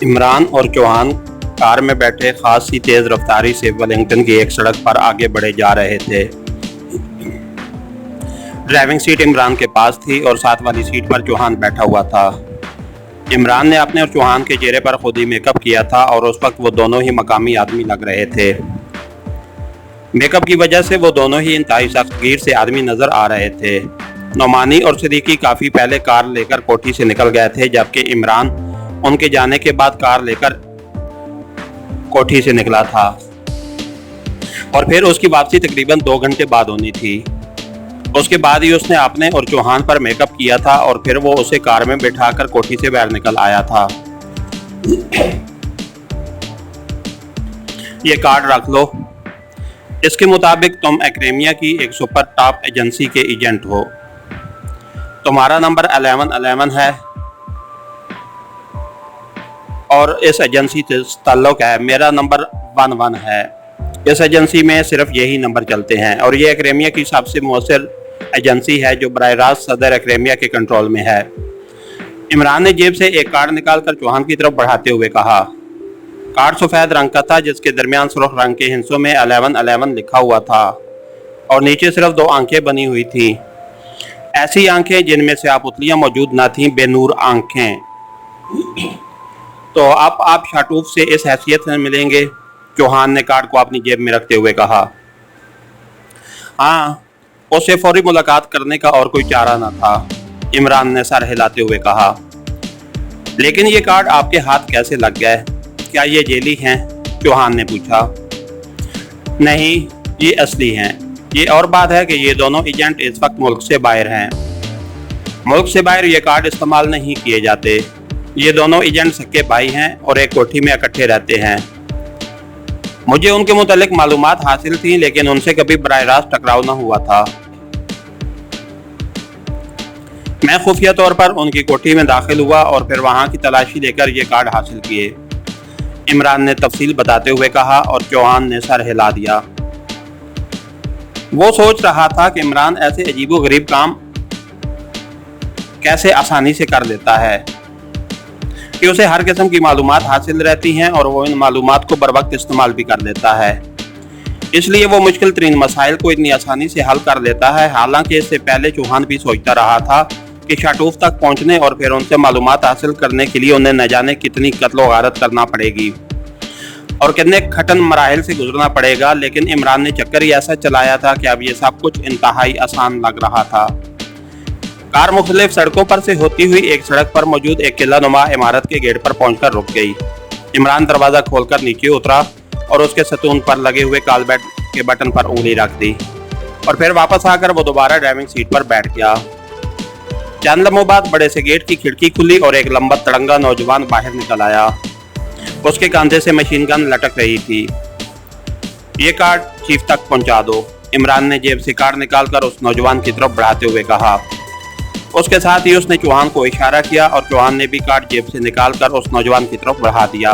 इमरान और चौहान कार में बैठे खास सी तेज रफ्तारी से वेलिंगटन की एक सड़क पर आगे बढ़े जा रहे थे। ड्राइविंग सीट इमरान के पास थी और साथ वाली सीट पर चौहान बैठा हुआ था। इमरान ने अपने और चौहान के चेहरे पर खुद ही मेकअप किया था और उस वक्त वो दोनों ही मकामी आदमी लग रहे थे। मेकअप की वजह से वो दोनों ही इंतहाई सख्तगीर से आदमी नजर आ रहे थे। नौमानी और सिद्दीकी काफ़ी पहले कार लेकर कोठी से निकल गए थे, जबकि इमरान उनके जाने के बाद कार लेकर कोठी से निकला था और फिर उसकी वापसी तकरीबन 2 घंटे बाद होनी थी। उसके बाद ही उसने अपने और चौहान पर मेकअप किया था और फिर वो उसे कार में बिठाकर कोठी से बाहर निकल आया था। ये कार्ड रख लो। इसके मुताबिक तुम एक्रेमिया की एक सुपर टॉप एजेंसी के एजेंट हो। तुम्हारा नंबर 1111 है और इस एजेंसी से ताल्लुक है। मेरा नंबर 11 है। इस एजेंसी में सिर्फ यही नंबर चलते हैं और ये एक्रेमिया की सबसे मौसर एजेंसी है जो बराह रास्त सदर एक्रेमिया के कंट्रोल में है। इमरान ने जेब से एक कार्ड निकालकर चौहान की तरफ बढ़ाते हुए कहा। कार्ड सफ़ेद रंग का था जिसके दरमियान सुर्ख रंग के हिस्सों में 1111 लिखा हुआ था और नीचे सिर्फ 2 आंखें बनी हुई थी। ऐसी आंखें जिनमें से आपुतलियाँ मौजूद न थीं, बेनूर आंखें। तो अब आप शाटूफ से इस हैसियत से मिलेंगे, चौहान ने कार्ड को अपनी जेब में रखते हुए कहा। हाँ, उसे फौरी मुलाकात करने का और कोई चारा न था, इमरान ने सर हिलाते हुए कहा। लेकिन ये कार्ड आपके हाथ कैसे लग गए? क्या ये जेली हैं? चौहान ने पूछा। नहीं, ये असली हैं। ये और बात है कि ये दोनों एजेंट इस वक्त मुल्क से बाहर हैं। मुल्क से बाहर ये कार्ड इस्तेमाल नहीं किए जाते। ये दोनों एजेंट सक्के भाई हैं और एक कोठी में इकट्ठे रहते हैं। मुझे उनके मुतालिक मालूमात हासिल थी, लेकिन उनसे कभी बराह रास्त टकराव न हुआ था। मैं खुफिया तौर पर उनकी कोठी में दाखिल हुआ और फिर वहां की तलाशी लेकर ये कार्ड हासिल किए, इमरान ने तफसील बताते हुए कहा और चौहान ने सर हिला दिया। वो सोच रहा था कि इमरान ऐसे अजीबोगरीब काम कैसे आसानी से कर लेता है कि उसे हर किस्म की मालूमात हासिल रहती हैं और वो इन मालूमात को बर वक्त इस्तेमाल भी कर लेता है। इसलिए वो मुश्किल तरीन मसाइल को इतनी आसानी से हल कर लेता है। हालांकि इससे पहले चौहान भी सोचता रहा था कि शाटूफ तक पहुंचने और फिर उनसे मालूमात हासिल करने के लिए उन्हें न जाने कितनी कत्लो गारत करना पड़ेगी और कितने खटन मराहिल से गुजरना पड़ेगा, लेकिन इमरान ने चक्कर ही ऐसा चलाया था कि अब ये सब कुछ इंतहाई आसान लग रहा था। कार मुख्तलिफ सड़कों पर से होती हुई एक सड़क पर मौजूद एक किला नुमा इमारत के गेट पर पहुंचकर रुक गई। इमरान दरवाज़ा खोलकर नीचे उतरा और उसके सतून पर लगे हुए कॉल बेल के बटन पर उंगली रख दी और फिर वापस आकर वो दोबारा ड्राइविंग सीट पर बैठ गया। चंद लम्हों बाद बड़े से गेट की खिड़की खुली और एक लंबा तड़ंगा नौजवान बाहर निकल आया। उसके कंधे से मशीन गन लटक रही थी। ये कार्ड चीफ तक पहुंचा दो, इमरान ने जेब से कार्ड निकालकर उस नौजवान की तरफ बढ़ाते हुए कहा। उसके साथ ही उसने चौहान को इशारा किया और चौहान ने भी कार्ड जेब से निकालकर उस नौजवान की तरफ बढ़ा दिया।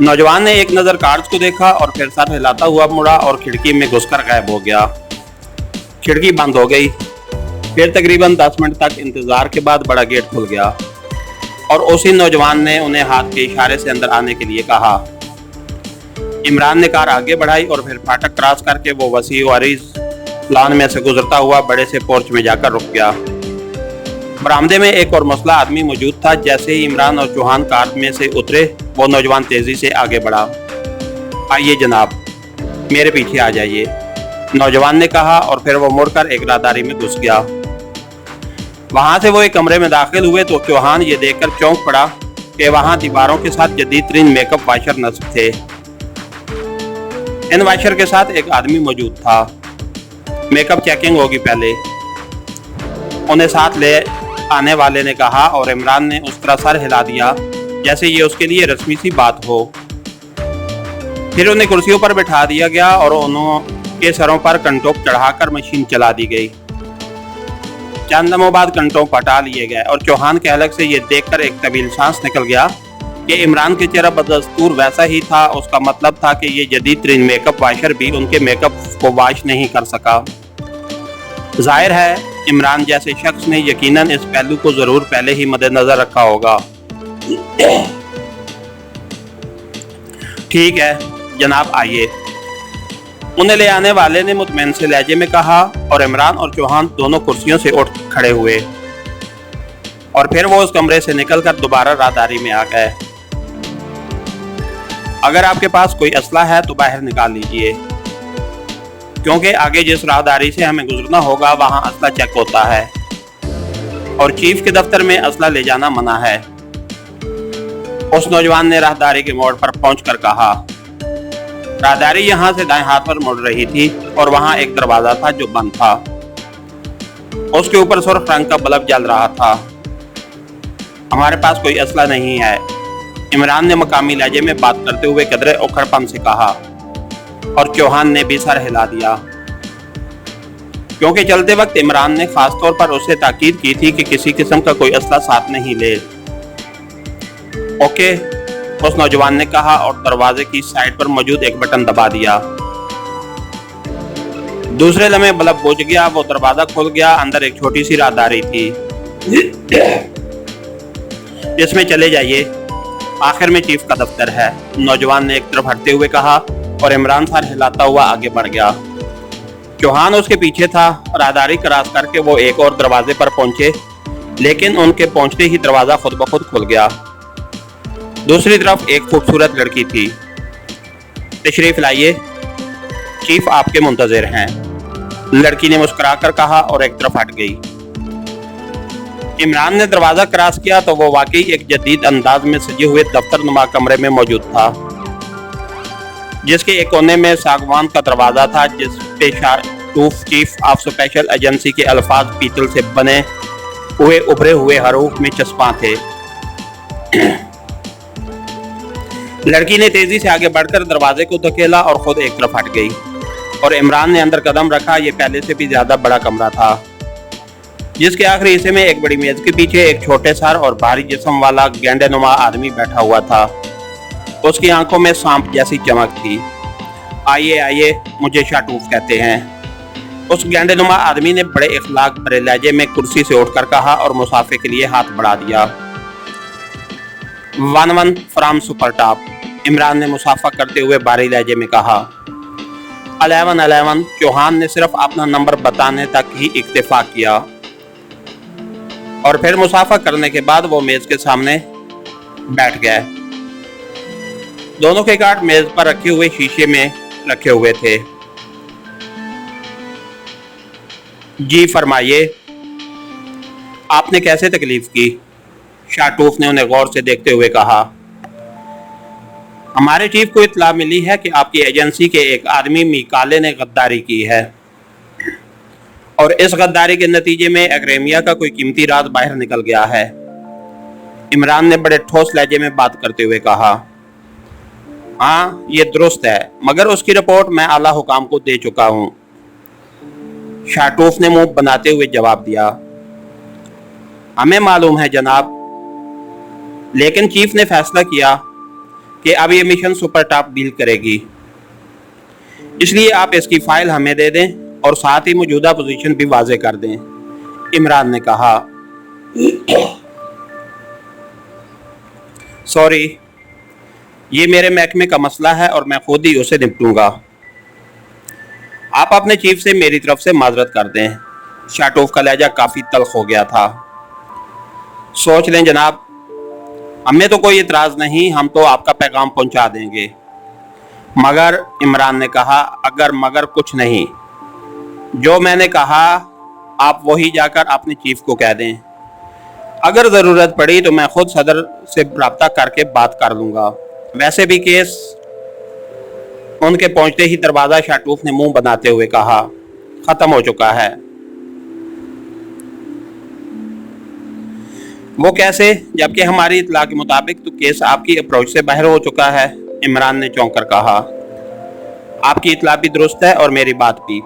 नौजवान ने एक नज़र कार्ड्स को देखा और फिर सर हिलाता हुआ मुड़ा और खिड़की में घुसकर गायब हो गया। खिड़की बंद हो गई। फिर तकरीबन 10 मिनट तक इंतजार के बाद बड़ा गेट खुल गया और उसी नौजवान ने उन्हें हाथ के इशारे से अंदर आने के लिए कहा। इमरान ने कार आगे बढ़ाई और फिर फाटक क्रॉस करके वो वसी वारिस लॉन में से गुजरता हुआ बड़े से पोर्च में जाकर रुक गया। बरामदे में एक और मसला आदमी मौजूद था। जैसे ही इमरान और चौहान कार में से उतरे, वो नौजवान तेजी से आगे बढ़ा। आइए जनाब, मेरे पीछे आ जाइए, नौजवान ने कहा और फिर वो मुड़कर एक राहदारी में घुस गया। वहां से वो एक कमरे में दाखिल हुए तो चौहान ये देखकर चौंक पड़ा कि वहां दीवारों के साथ जदीद तरीन मेकअप वाशर नस्ब थे। इन वाशर के साथ एक आदमी मौजूद था। मेकअप चेकिंग होगी पहले, उन्हें साथ ले आने वाले ने कहा और इमरान ने उस तरह सर हिला दिया जैसे ये उसके लिए रस्मी सी बात हो। फिर उन्हें कुर्सियों पर बिठा दिया गया और उनके सरों पर कंटोप चढ़ाकर मशीन चला दी गई। चंद लम्हों बाद कंटोप हटा लिए गए और चौहान के हलक से ये देखकर एक तवील सांस निकल गया कि इमरान के चेहरा बदस्तूर वैसा ही था। उसका मतलब था कि ये जदीद तरीन मेकअप वाशर भी उनके मेकअप को वाश नहीं कर सका। जाहिर है इमरान जैसे शख्स ने यकीनन इस पहलू को ज़रूर पहले ही मद्देनज़र रखा होगा। ठीक है जनाब, आइए। उन्हें ले आने वाले ने मुतमईन से लहजे में कहा और इमरान और चौहान दोनों कुर्सियों से उठ खड़े हुए और फिर वो उस कमरे से निकलकर दोबारा राहदारी में आ गए। अगर आपके पास कोई असला है तो बाहर निकाल लीजिए, क्योंकि आगे जिस राहदारी से हमें गुजरना होगा वहां असला चेक होता है और चीफ के दफ्तर में असला ले जाना मना है। उस नौजवान ने राहदारी के मोड़ पर पहुंचकर कहा। राहदारी यहाँ से दाएं हाथ पर मुड़ रही थी और वहां एक दरवाजा था जो बंद था। उसके ऊपर सुर्ख रंग का बल्ब जल रहा था। हमारे पास कोई असला नहीं है, इमरान ने मकामी लहजे में बात करते हुए कदरे उखड़पन से कहा और चौहान ने भी सर हिला दिया, क्योंकि चलते वक्त इमरान ने खास तौर पर उससे ताकीद की थी कि किसी किस्म का कोई असला साथ नहीं ले। ओके, उस नौजवान ने कहा और दरवाजे की साइड पर मौजूद एक बटन दबा दिया। दूसरे लम्हे बल्ब बुझ गया, वो दरवाजा खुल गया। अंदर एक छोटी सी राहदारी थी जिसमें चले जाइए, आखिर में चीफ का दफ्तर है, नौजवान ने एक तरफ हटते हुए कहा और इमरान सर हिलाता हुआ आगे बढ़ गया। चौहान उसके पीछे था। राहदारी क्रॉस करके वो एक और दरवाजे पर पहुंचे, लेकिन उनके पहुंचते ही दरवाजा खुद ब खुद खुल गया। दूसरी तरफ एक खूबसूरत लड़की थी। तशरीफ लाइए, चीफ आपके मुंतजिर हैं, लड़की ने मुस्कुराकर कहा और एक तरफ हट गई। इमरान ने दरवाजा क्रॉस किया तो वो वाकई एक जदीद अंदाज में सजे हुए दफ्तरनुमा कमरे में मौजूद था, जिसके एक कोने में सागवान का दरवाजा था जिस पे शाटूफ चीफ ऑफ स्पेशल एजेंसी के अल्फाज पीतल से बने हुए उभरे हुए हरूफ में चस्पा थे। लड़की ने तेजी से आगे बढ़कर दरवाजे को धकेला और खुद एक तरफ हट गई और इमरान ने अंदर कदम रखा। ये पहले से भी ज्यादा बड़ा कमरा था, जिसके आखिरी हिस्से में एक बड़ी मेज के पीछे एक छोटे सर और भारी जिस्म वाला गेंडेनुमा आदमी बैठा हुआ था। उसकी आंखों में सांप जैसी चमक थी। आइए आइए, मुझे शाटूफ कहते हैं, उस गेंडेनुमा आदमी ने बड़े इखलाक भरे लहजे में कुर्सी से उठकर कहा और मुसाफे के लिए हाथ बढ़ा दिया। 1-1 फ्रॉम सुपर टॉप, इमरान ने मुसाफा करते हुए भारी लहजे में कहा। 11-11, चौहान ने सिर्फ अपना नंबर बताने तक ही इक्तिफा किया और फिर मुसाफा करने के बाद वो मेज के सामने बैठ गए। दोनों के कार्ड मेज पर रखे हुए शीशे में रखे हुए थे। जी फरमाइए, आपने कैसे तकलीफ की? शाटूफ ने उन्हें गौर से देखते हुए कहा। हमारे चीफ को इत्तला मिली है कि आपकी एजेंसी के एक आदमी मिकाले ने गद्दारी की है और इस गद्दारी के नतीजे में अग्रेमिया का कोई कीमती राज बाहर निकल गया है, इमरान ने बड़े ठोस लहजे में बात करते हुए कहा। हाँ, ये दुरुस्त है, मगर उसकी रिपोर्ट मैं आला हुकाम को दे चुका हूं, शाटूफ ने मुंह बनाते हुए जवाब दिया। हमें मालूम है जनाब, लेकिन चीफ ने फैसला किया कि अब ये मिशन सुपर टॉप डील करेगी, इसलिए आप इसकी फाइल हमें दे दें और साथ ही मौजूदा पोजीशन भी वाजे कर दें, इमरान ने कहा। सॉरी, ये मेरे महकमे का मसला है और मैं खुद ही उसे निपटूंगा। आप अपने चीफ से मेरी तरफ से माजरत कर दें। शाटूफ का लहजा काफी तल्ख हो गया था। सोच लें जनाब, हमें तो कोई इतराज नहीं, हम तो आपका पैगाम पहुंचा देंगे। मगर, इमरान ने कहा, अगर मगर कुछ नहीं, जो मैंने कहा आप वही जाकर अपने चीफ को कह दें। अगर जरूरत पड़ी तो मैं खुद सदर से रब्ता करके बात कर लूंगा। वैसे भी केस उनके पहुंचते ही दरवाजा शाटूफ ने मुंह बनाते हुए कहा, खत्म हो चुका है। वो कैसे, जबकि हमारी इत्तला के मुताबिक तो केस आपकी अप्रोच से बाहर हो चुका है, इमरान ने चौंक कर कहा। आपकी इत्तला भी दुरुस्त है और मेरी बात भी।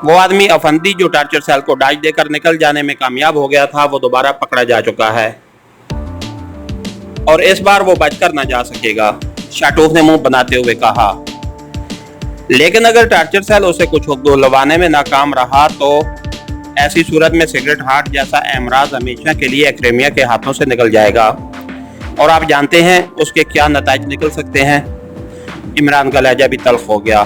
वो आदमी अफंदी जो टार्चर सेल को डाज देकर निकल जाने में कामयाब हो गया था, वो दोबारा पकड़ा जा चुका है और इस बार वो बचकर ना जा सकेगा, शाटूफ ने मुंह बनाते हुए कहा। लेकिन अगर टार्चर सेल उसे कुछ दिलवाने में नाकाम रहा तो ऐसी सूरत में सिगरेट हार्ट जैसा एमराज हमेशा के लिए अक्रेमिया के हाथों से निकल जाएगा। और आप जानते हैं उसके क्या नताइज निकल सकते हैं। इमरान का लहजा भी तल्ख हो गया।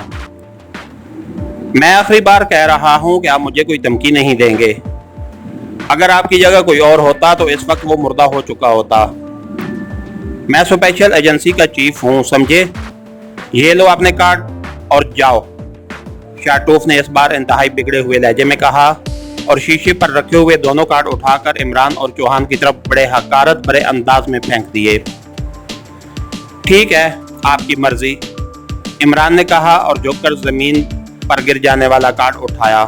मैं आखिरी बार कह रहा हूं कि आप मुझे कोई धमकी नहीं देंगे। अगर आपकी जगह कोई और होता तो इस वक्त वो मुर्दा हो चुका होता। मैं स्पेशल एजेंसी का चीफ हूं, समझे। ये लो अपने कार्ड और जाओ। शाटूफ ने इस बार इंतहाई बिगड़े हुए लहजे में कहा और शीशे पर रखे हुए दोनों कार्ड उठाकर इमरान और चौहान की तरफ बड़े हकारत भरे अंदाज में फेंक दिए। ठीक है, आपकी मर्जी, इमरान ने कहा और झुककर जमीन पर गिर जाने वाला कार्ड उठाया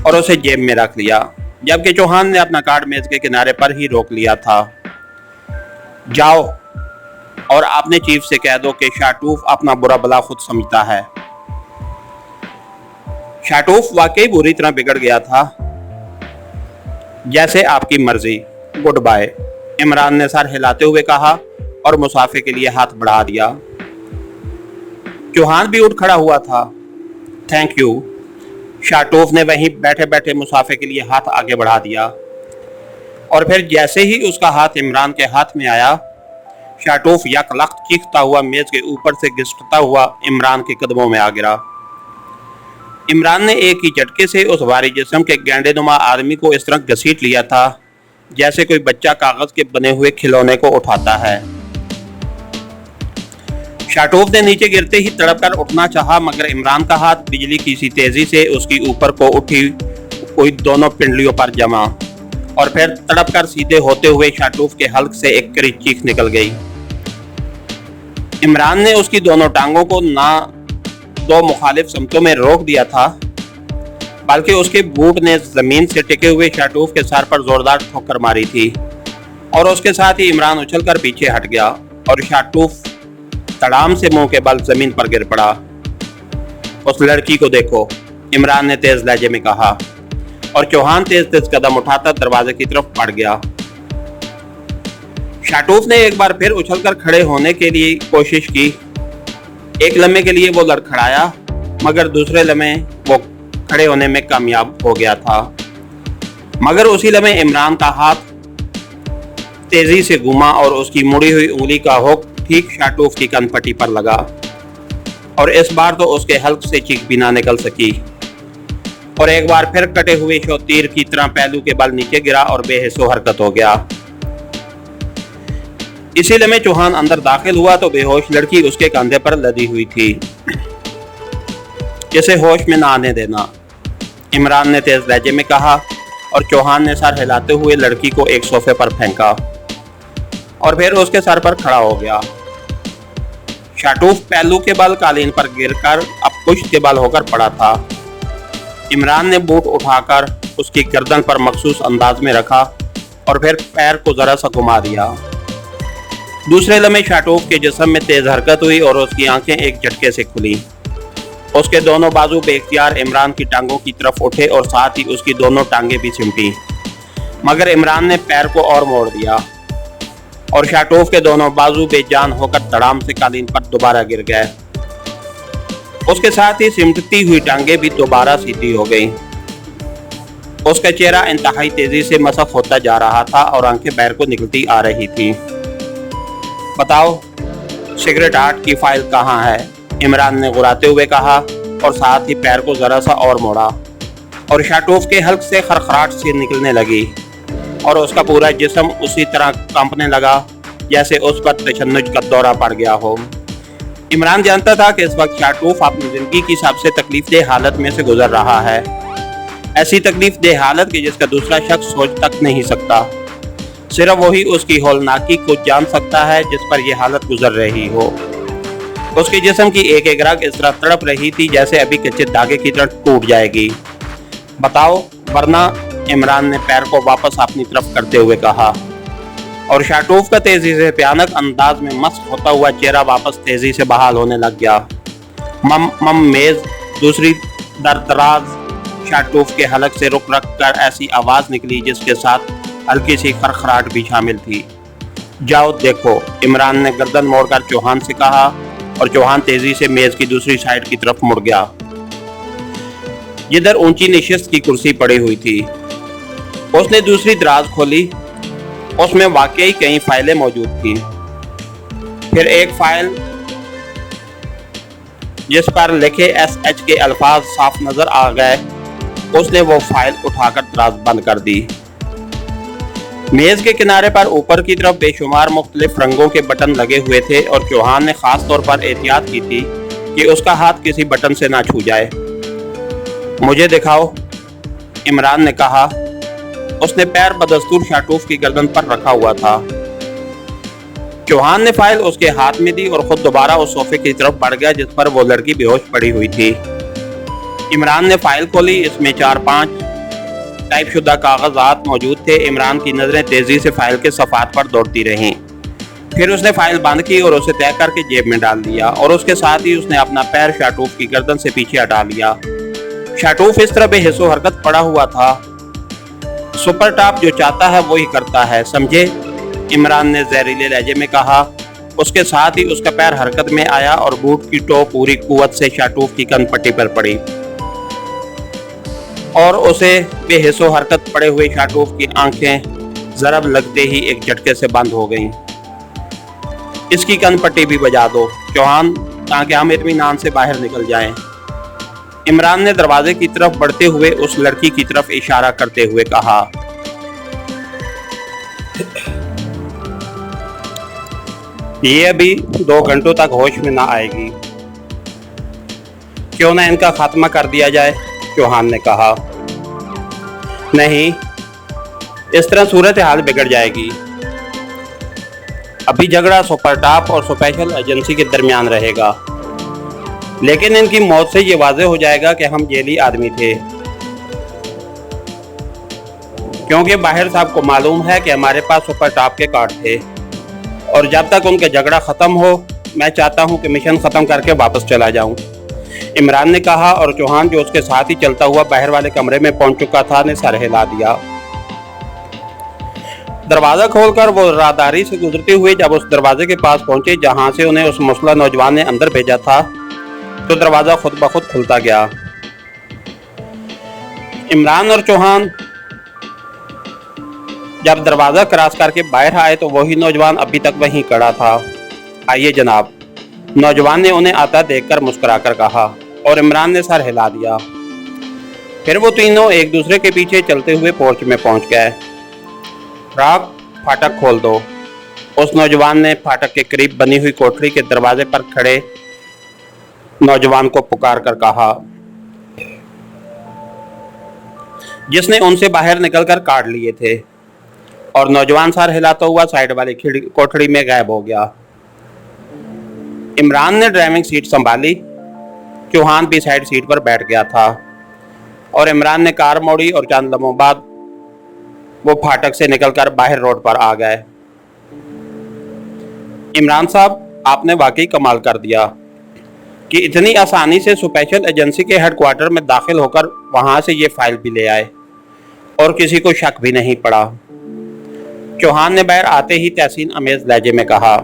और उसे जेब में रख लिया, जबकि चौहान ने अपना कार्ड मेज के किनारे पर ही रोक लिया था। जाओ और आपने चीफ से कह दो कि शाटूफ अपना बुरा भला खुद समझता है। शाटूफ वाकई बुरी तरह बिगड़ गया था। जैसे आपकी मर्जी, गुड बाय, इमरान ने सर हिलाते हुए कहा और मुसाफे के लिए हाथ बढ़ा दिया। चौहान भी उठ खड़ा हुआ था। थैंक यू, शाटूफ ने वहीं बैठे बैठे मुसाफे के लिए हाथ आगे बढ़ा दिया और फिर जैसे ही उसका हाथ इमरान के हाथ में आया, शाटूफ यकलख्त चीखता हुआ मेज के ऊपर से घिसटता हुआ इमरान के कदमों में आ गिरा। इमरान ने एक ही झटके से उस भारी जिस्म के गेंडेनुमा आदमी को इस तरह घसीट लिया था जैसे कोई बच्चा कागज के बने हुए खिलौने को उठाता है। शाटूफ ने नीचे गिरते ही तड़प कर उठना चाहा, मगर इमरान का हाथ बिजली की सी तेजी से उसकी ऊपर को उठी हुई दोनों पिंडलियों पर जमा और फिर तड़प कर सीधे होते हुए शाटूफ के हल्क से एक कड़ी चीख निकल गई। इमरान ने उसकी दोनों टांगों को ना दो मुखालिफ समतों में रोक दिया था, बल्कि उसके बूट ने जमीन से टिके हुए शाटूफ के सर पर जोरदार ठोकर मारी थी और उसके साथ ही इमरान उछलकर पीछे हट गया और शाटूफ तड़ाम से मुंह के बल जमीन पर गिर पड़ा। उस लड़की को देखो, इमरान ने तेज लहजे में कहा और चौहान तेज तेज कदम उठाकर दरवाजे की तरफ बढ़ गया। शाटूफ ने एक बार फिर उछलकर खड़े होने के लिए कोशिश की। एक लम्हे के लिए वो लड़खड़ाया, मगर दूसरे लम्हे वो खड़े होने में कामयाब हो गया था। मगर उसी लम्हे इमरान का हाथ तेजी से घुमा और उसकी मुड़ी हुई उंगली का हुक ठीक शाटूफ की कनपट्टी पर लगा और इस बार तो उसके हल्क से चीख भी ना निकल सकी और एक बार फिर कटे हुए तीर की तरह पहलू के बल नीचे गिरा और बेहिस्सो हरकत हो गया। इसी लम्हे चौहान अंदर दाखिल हुआ तो बेहोश लड़की उसके कंधे पर लदी हुई थी। इसे होश में ना आने देना, इमरान ने तेज लहजे में कहा और चौहान ने सर हिलाते हुए लड़की को एक सोफे पर फेंका और फिर उसके सर पर खड़ा हो गया। शाटूफ पहलू के बल कालीन पर गिरकर अब पुश्त के बल होकर पड़ा था। इमरान ने बूट उठाकर उसकी गर्दन पर मखसूस अंदाज में रखा और फिर पैर को जरा सा घुमा दिया। दूसरे लम्हे शाटूफ के जिस्म में तेज हरकत हुई और उसकी आंखें एक झटके से खुली। उसके दोनों बाजू बेख्तियार इमरान की टांगों की तरफ उठे और साथ ही उसकी दोनों टांगें भी सिमटी, मगर इमरान ने पैर को और मोड़ दिया और शाटूफ के दोनों बाजू बेजान होकर धड़ाम से कालीन पर दोबारा गिर गए। उसके साथ ही सिमटती हुई टांगें भी दोबारा सीधी हो गईं। उसका चेहरा इंतहाई तेजी से मसक होता जा रहा था और आंखें बाहर को निकलती आ रही थी। बताओ, सिगरेट आर्ट की फाइल कहाँ है? इमरान ने गुराते हुए कहा और साथ ही पैर को जरा सा और मोड़ा और शाटूफ के हल्क से खरखराहट सी निकलने लगी और उसका पूरा जिस्म उसी तरह कांपने लगा जैसे उस पर तशन्नुज का दौरा पड़ गया हो। इमरान जानता था कि इस वक्त शाटूफ अपनी जिंदगी की सबसे तकलीफदेह हालत में से गुजर रहा है, ऐसी तकलीफदेह हालत की जिसका दूसरा शख्स सोच तक नहीं सकता। सिर्फ वही उसकी हौलनाकी को जान सकता है जिस पर यह हालत गुजर रही हो। उसके जिस्म की एक एक रग इस तरह तड़प रही थी जैसे अभी कच्चे धागे की तरह टूट जाएगी। बताओ वरना, इमरान ने पैर को वापस अपनी तरफ करते हुए कहा और शाटूफ का तेजी से भयानक अंदाज में मस्त होता हुआ चेहरा वापस तेजी से बहाल होने लग गया। मम मेज दूसरी दरदराज शाटूफ के हलक से रुक रख कर ऐसी आवाज निकली जिसके साथ हल्की सी खरखराहट भी शामिल थी। जाओ देखो, इमरान ने गर्दन मोड़कर चौहान से कहा और चौहान तेजी से मेज की दूसरी साइड की तरफ मुड़ गया जिधर ऊंची नशिस्त की कुर्सी पड़ी हुई थी। उसने दूसरी दराज खोली उसमें वाकई कई फाइलें मौजूद थीं। फिर एक फाइल जिस पर लिखे SH के अल्फाज साफ नजर आ गए, उसने वो फाइल उठाकर दराज बंद कर दी। मेज के किनारे पर ऊपर की तरफ बेशुमार मुख्तलिफ रंगों के बटन लगे हुए थे और चौहान ने खास तौर पर एहतियात की थी कि उसका हाथ किसी बटन से ना छू जाए। मुझे दिखाओ, इमरान ने कहा। उसने पैर बदस्तूर शाटूफ की गर्दन पर रखा हुआ था। चौहान ने फाइल उसके हाथ में दी और खुद दोबारा उस सोफे की तरफ बढ़ गया जिस पर वो लड़की बेहोश पड़ी हुई थी। इमरान ने फाइल खोली। इसमें 4-5 टाइपशुदा कागजात मौजूद थे। इमरान की नजरें तेजी से फाइल के सफ़ात पर दौड़ती रहीं। फिर उसने फाइल बंद की और उसे तय करके जेब में डाल दिया और उसके साथ ही उसने अपना पैर शाटूफ की गर्दन से पीछे हटा लिया। शाटूफ इस तरह बेहिस्सो हरकत पड़ा हुआ था। सुपर टॉप जो चाहता है वो ही करता है, समझे? इमरान ने जहरीले लहजे में कहा। उसके साथ ही उसका पैर हरकत में आया और बूट की टो पूरी कुव्वत से शाटूफ की कनपट्टी पर पड़ी और उसे बेहिस्सो हरकत पड़े हुए शाटूफ की आंखें ज़रब लगते ही एक झटके से बंद हो गईं। इसकी कनपट्टी भी बजा दो, चौहान, ताकि हम इत्मीनान से बाहर निकल जाएं। इमरान ने दरवाजे की तरफ बढ़ते हुए उस लड़की की तरफ इशारा करते हुए कहा। ये अभी 2 घंटों तक होश में ना आएगी, क्यों ना इनका खात्मा कर दिया जाए? चौहान ने कहा। नहीं, इस तरह सूरत हाल बिगड़ जाएगी। अभी झगड़ा सुपर टॉप और स्पेशल एजेंसी के दरमियान रहेगा, लेकिन इनकी मौत से ये वाज़ेह हो जाएगा कि हम जेली आदमी थे, क्योंकि बाहर साहब को मालूम है कि हमारे पास सुपर टॉप के कार्ड थे और जब तक उनका झगड़ा ख़त्म हो, मैं चाहता हूं कि मिशन ख़त्म करके वापस चला जाऊं। इमरान ने कहा और चौहान, जो उसके साथ ही चलता हुआ बाहर वाले कमरे में पहुंच चुका था, ने सर हिला दिया। दरवाज़ा खोलकर वो राहदारी से गुजरते हुए जब उस दरवाजे के पास पहुंचे जहां से उन्हें उस मुसल्ला नौजवान ने अंदर भेजा था, तो दरवाज़ा खुद ब खुद खुलता गया। इमरान और चौहान जब दरवाज़ा क्रॉस करके बाहर आए तो वही नौजवान अभी तक वहीं खड़ा था। आइए जनाब, नौजवान ने उन्हें आता देखकर मुस्कुराकर कहा और इमरान ने सर हिला दिया। फिर वो तीनों एक दूसरे के पीछे चलते हुए पोर्च में पहुंच गए। राग, फाटक खोल दो, उस नौजवान ने फाटक के करीब बनी हुई कोठरी के दरवाजे पर खड़े नौजवान को पुकार कर कहा, जिसने उनसे बाहर निकलकर कार्ड लिए थे। और नौजवान सर हिलाता हुआ साइड वाली कोठरी में गायब हो गया। इमरान ने ड्राइविंग सीट संभाली। चौहान भी साइड सीट पर बैठ गया था और इमरान ने कार मोड़ी और चंद लम्हों बाद वो फाटक से निकलकर बाहर रोड पर आ गए। इमरान साहब, आपने वाकई कमाल कर दिया कि इतनी आसानी से स्पेशल एजेंसी के हेडक्वार्टर में दाखिल होकर वहां से ये फाइल भी ले आए और किसी को शक भी नहीं पड़ा। चौहान ने बाहर आते ही तहसीन अमेज लहजे में कहा,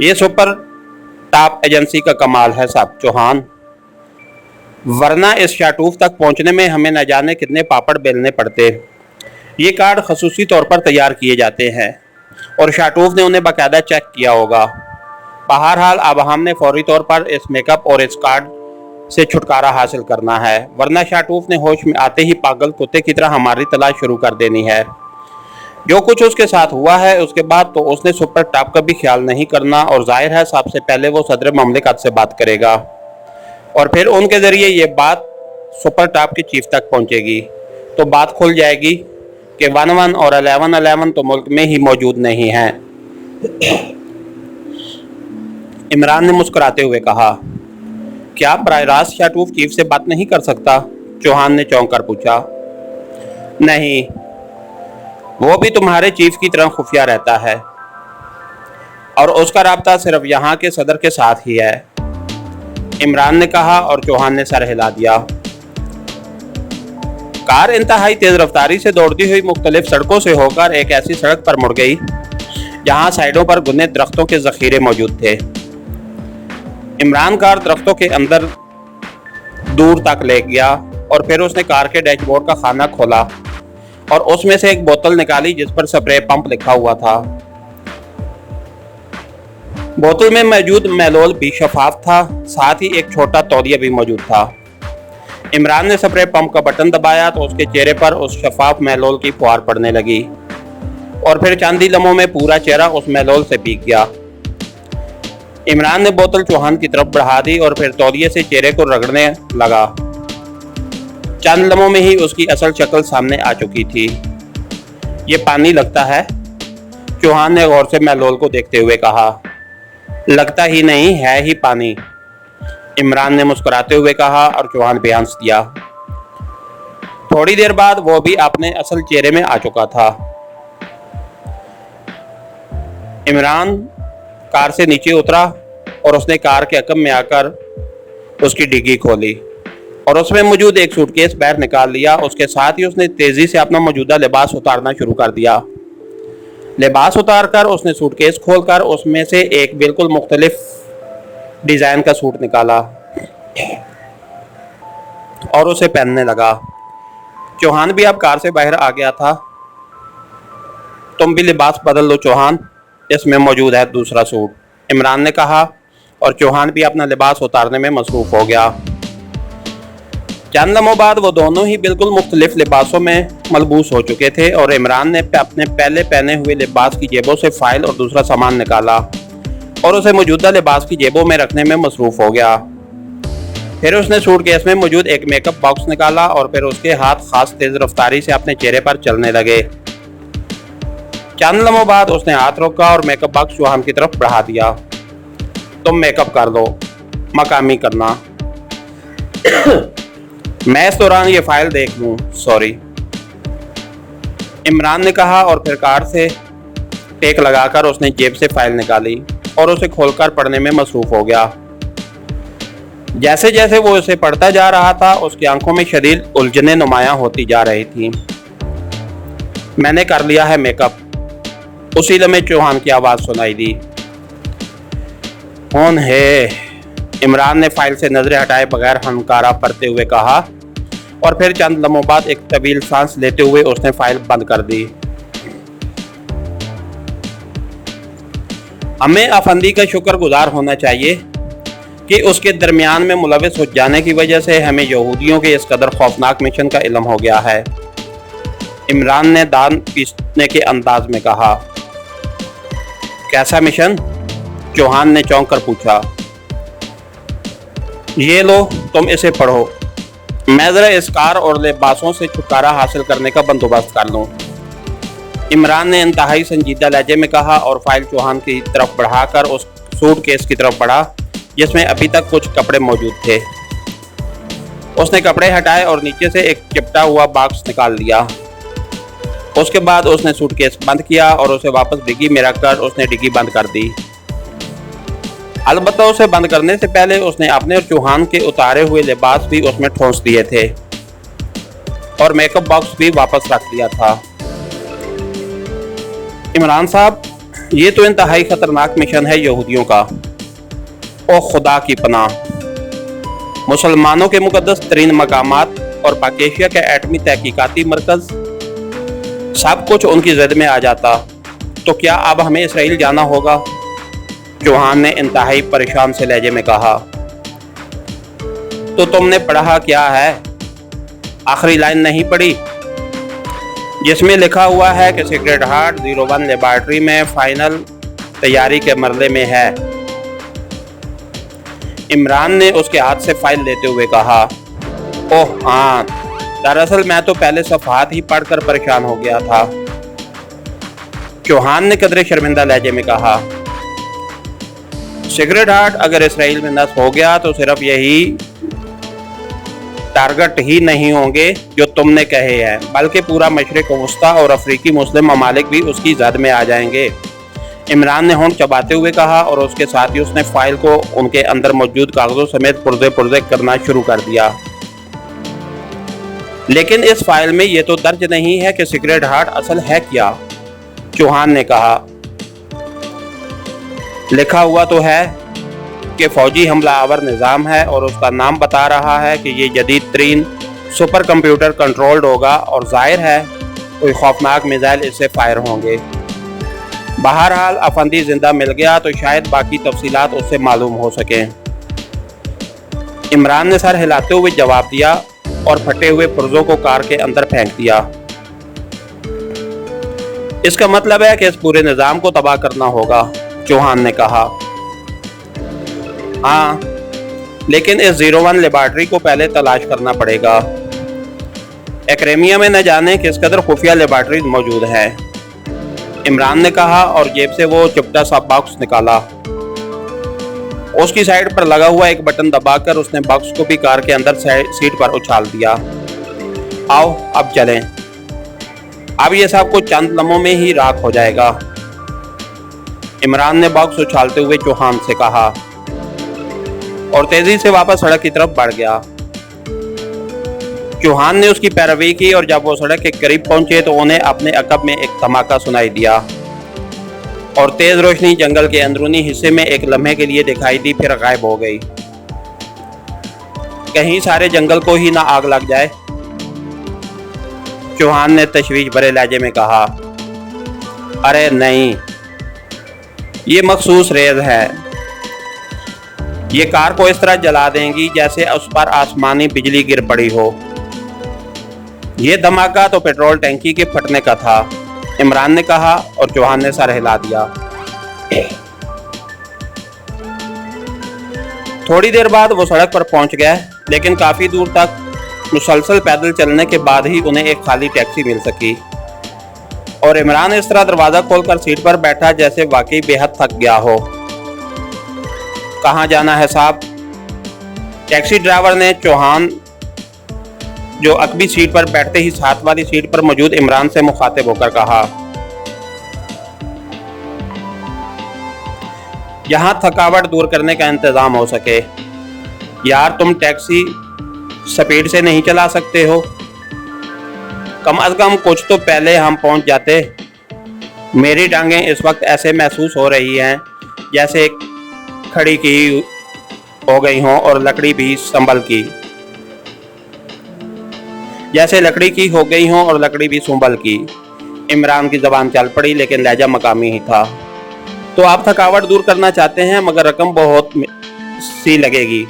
ये सुपर टॉप एजेंसी का कमाल है साहब चौहान, वरना इस शाटूफ तक पहुंचने में हमें न जाने कितने पापड़ बेलने पड़ते। ये कार्ड खसूसी तौर पर तैयार किए जाते हैं और शाटूफ ने उन्हें बाकायदा चेक किया होगा। बहरहाल अब हमने फौरी तौर पर इस मेकअप और इस कार्ड से छुटकारा हासिल करना है, वरना शाटूफ ने होश में आते ही पागल कुत्ते की तरह हमारी तलाश शुरू कर देनी है। जो कुछ उसके साथ हुआ है उसके बाद तो उसने सुपर टॉप का भी ख्याल नहीं करना और जाहिर है सबसे पहले वो सदर ममलिकत से बात करेगा और फिर उनके जरिए ये बात सुपर टॉप के चीफ तक पहुंचेगी तो बात खुल जाएगी कि 11 और 11 तो मुल्क में ही मौजूद नहीं हैं। इमरान ने मुस्कुराते हुए कहा, क्या बराह रास्त शाटूफ चीफ से बात नहीं कर सकता? चौहान ने चौंक कर पूछा। नहीं, वो भी तुम्हारे चीफ की तरह खुफिया रहता है और उसका राब्ता सिर्फ यहाँ के सदर के साथ ही है, इमरान ने कहा और चौहान ने सर हिला दिया। कार इंतहाई तेज रफ्तारी से दौड़ती हुई मुख्तलिफ सड़कों से होकर एक ऐसी सड़क पर मुड़ गई जहाँ साइडों पर घने दरख्तों के जखीरे मौजूद थे। इमरान कार दरख्तों के अंदर दूर तक ले गया और फिर उसने कार के डैशबोर्ड का खाना खोला और उसमें से एक बोतल निकाली जिस पर स्प्रे पंप लिखा हुआ था। बोतल में मौजूद मेलोल भी शफाफ था, साथ ही एक छोटा तौलिया भी मौजूद था। इमरान ने स्प्रे पंप का बटन दबाया तो उसके चेहरे पर उस शफाफ मेलोल की फुहार पड़ने लगी और फिर चंद ही लम्हों में पूरा चेहरा उस मेलोल से भीग गया। इमरान ने बोतल चौहान की तरफ बढ़ा दी और फिर तौलिए से चेहरे को रगड़ने लगा। चंद लम्हों में ही उसकी असल शक्ल सामने आ चुकी थी। ये पानी लगता है, चौहान ने गौर से मेलोल को देखते हुए कहा। लगता ही नहीं है ही पानी, इमरान ने मुस्कुराते हुए कहा और चौहान भी हंस दिया। थोड़ी देर बाद वो भी अपने असल चेहरे में आ चुका था। इमरान कार से नीचे उतरा और उसने कार के अकब में आकर उसकी डिग्गी खोली और उसमें मौजूद एक सूटकेस बाहर निकाल लिया। उसके साथ ही उसने तेजी से अपना मौजूदा लिबास उतारना शुरू कर दिया। लिबास उतारकर उसने सूटकेस खोलकर उसमें से एक बिल्कुल मुख्तलिफ डिजाइन का सूट निकाला और उसे पहनने लगा। चौहान भी अब कार से बाहर आ गया था। तुम भी लिबास बदल लो चौहान, इसमें मौजूद है दूसरा सूट, इमरान ने कहा और चौहान भी अपना लिबास उतारने में मसरूफ हो गया। चंद लम्हों बाद वो दोनों ही बिल्कुल मुख्तलिफ लिबासों में मलबूस हो चुके थे और इमरान ने अपने पहले पहने हुए लिबास की जेबों से फाइल और दूसरा सामान निकाला और उसे मौजूदा लिबास की जेबों में रखने में मसरूफ हो गया। फिर उसने सूटकेस में मौजूद एक मेकअप बॉक्स निकाला और फिर उसके हाथ खास तेज रफ्तारी से अपने चेहरे पर चलने लगे। चंद लम्हों बाद उसने हाथ रोका और मेकअप बॉक्स चौहान की तरफ बढ़ा दिया। तुम मेकअप कर लो, मकामी करना, मैं इस दौरान ये फाइल देख लूं, सॉरी, इमरान ने कहा और फिर कार से टेक लगाकर उसने जेब से फाइल निकाली और उसे खोलकर पढ़ने में मसरूफ हो गया। जैसे जैसे वो उसे पढ़ता जा रहा था उसकी आंखों में शदीद उलझनें नुमायां होती जा रही थी। मैंने कर लिया है मेकअप, उसी लम्हे चौहान की आवाज़ सुनाई दी। कौन है? इमरान ने फाइल से नजरें हटाए बगैर हनकारा पड़ते हुए कहा और फिर चंद लम्हों बाद एक तवील सांस लेते हुए उसने फाइल बंद कर दी। हमें अफंदी का शुक्रगुजार होना चाहिए कि उसके दरमियान में मुलविस हो जाने की वजह से हमें यहूदियों के इस कदर खौफनाक मिशन का इल्म हो गया है, इमरान ने दान पीसने के अंदाज में कहा। कैसा मिशन? चौहान ने चौंक कर पूछा। ये लो, तुम इसे पढ़ो, मैं जरा इस कार और लिबासों से छुटकारा हासिल करने का बंदोबस्त कर लूँ, इमरान ने इंतहाई संजीदा लहजे में कहा और फाइल चौहान की तरफ बढ़ाकर उस सूटकेस की तरफ बढ़ा जिसमें अभी तक कुछ कपड़े मौजूद थे। उसने कपड़े हटाए और नीचे से एक चिपटा हुआ बॉक्स निकाल लिया। उसके बाद उसने सूटकेस बंद किया और उसे वापस डिग्गी में रखकर उसने डिग्गी बंद कर दी। अलबत्ता उसे बंद करने से पहले उसने अपने और चौहान के उतारे हुए लिबास भी उसमें ठोंस दिए थे और मेकअप बॉक्स भी वापस रख दिया था। इमरान साहब, ये तो इंतहाई खतरनाक मिशन है यहूदियों का। ओ खुदा की पनाह, मुसलमानों के मुकद्दस तरीन मकामात और पाकेशिया के एटमी तहकीकाती मरकज, सब कुछ उनकी जद में आ जाता तो क्या अब हमें इसराइल जाना होगा? चौहान ने इंतहाई परेशान से लहजे में कहा। तो तुमने पढ़ा क्या है? आखिरी लाइन नहीं पढ़ी जिसमें लिखा हुआ है कि सीक्रेट हार्ट 01 लेबॉर्ट्री में फाइनल तैयारी के मरले में है, इमरान ने उसके हाथ से फाइल लेते हुए कहा। ओह हाँ, दरअसल मैं तो पहले सफ़हात ही पढ़कर परेशान हो गया था, चौहान ने कदरे शर्मिंदा लहजे में कहा। सीक्रेट हार्ट अगर इसराइल में नस्ब हो गया तो सिर्फ यही टारगेट ही नहीं होंगे जो तुमने कहे हैं, बल्कि पूरा मशरिक वस्ता और अफ्रीकी मुस्लिम ममालिक भी उसकी जद में आ जाएंगे, इमरान ने होंठ चबाते हुए कहा और उसके साथ ही उसने फाइल को उनके अंदर मौजूद कागजों समेत पुर्जे पुर्जे करना शुरू कर दिया। लेकिन इस फाइल में यह तो दर्ज नहीं है कि सीक्रेट हार्ट असल है क्या, चौहान ने कहा। लिखा हुआ तो है कि फौजी हमला आवर निज़ाम है और उसका नाम बता रहा है कि ये जदीद तरीन सुपर कंप्यूटर कंट्रोल्ड होगा और जाहिर है कोई खौफनाक मिसाइल इससे फायर होंगे। बहरहाल अफंदी जिंदा मिल गया तो शायद बाकी तफसीलात उससे मालूम हो सकें। इमरान ने सर हिलाते हुए जवाब दिया और फटे हुए पुर्जों को कार के अंदर फेंक दिया। इसका मतलब है कि इस पूरे निज़ाम को तबाह करना होगा, चौहान ने कहा। हाँ, लेकिन इस 01 लेबॉर्ट्री को पहले तलाश करना पड़ेगा। एक्रेमिया में न जाने किस कदर खुफिया लेबॉर्ट्री मौजूद है, इमरान ने कहा और जेब से वो चिपटा सा बॉक्स निकाला। उसकी साइड पर लगा हुआ एक बटन दबाकर उसने बॉक्स को भी कार के अंदर सीट पर उछाल दिया। आओ अब चलें, अब ये सब कुछ चंद लम्हों में ही राख हो जाएगा, इमरान ने बॉक्स उछालते हुए चौहान से कहा और तेजी से वापस सड़क की तरफ बढ़ गया। चौहान ने उसकी पैरवी की और जब वो सड़क के करीब पहुंचे तो उन्हें अपने अकब में एक धमाका सुनाई दिया और तेज रोशनी जंगल के अंदरूनी हिस्से में एक लम्हे के लिए दिखाई दी, फिर गायब हो गई। कहीं सारे जंगल को ही ना आग लग जाए, चौहान ने तशवीश भरे लहजे में कहा। अरे नहीं, ये मखसूस रेज है, ये कार को इस तरह जला देंगी जैसे उस पर आसमानी बिजली गिर पड़ी हो। ये धमाका तो पेट्रोल टैंकी के फटने का था, इमरान ने कहा और चौहान ने सर हिला दिया। थोड़ी देर बाद वो सड़क पर पहुंच गए, लेकिन काफी दूर तक मुसलसल पैदल चलने के बाद ही उन्हें एक खाली टैक्सी मिल सकी और इमरान इस तरह दरवाजा खोलकर सीट पर बैठा जैसे वाकई बेहद थक गया हो। कहाँ जाना है साहब? टैक्सी ड्राइवर ने चौहान जो अकबी सीट पर बैठते ही साथ वाली सीट पर मौजूद इमरान से मुखातिब होकर कहा। यहाँ थकावट दूर करने का इंतजाम हो सके। यार तुम टैक्सी स्पीड से नहीं चला सकते हो? कम अज कम कुछ तो पहले हम पहुंच जाते। मेरी टांगें इस वक्त ऐसे महसूस हो रही हैं जैसे खड़ी की हो गई हों और लकड़ी भी संभल की, जैसे लकड़ी की हो गई हों और लकड़ी भी संभल की। इमरान की जबान चल पड़ी, लेकिन लहजा मकामी ही था। तो आप थकावट दूर करना चाहते हैं, मगर रकम बहुत सी लगेगी,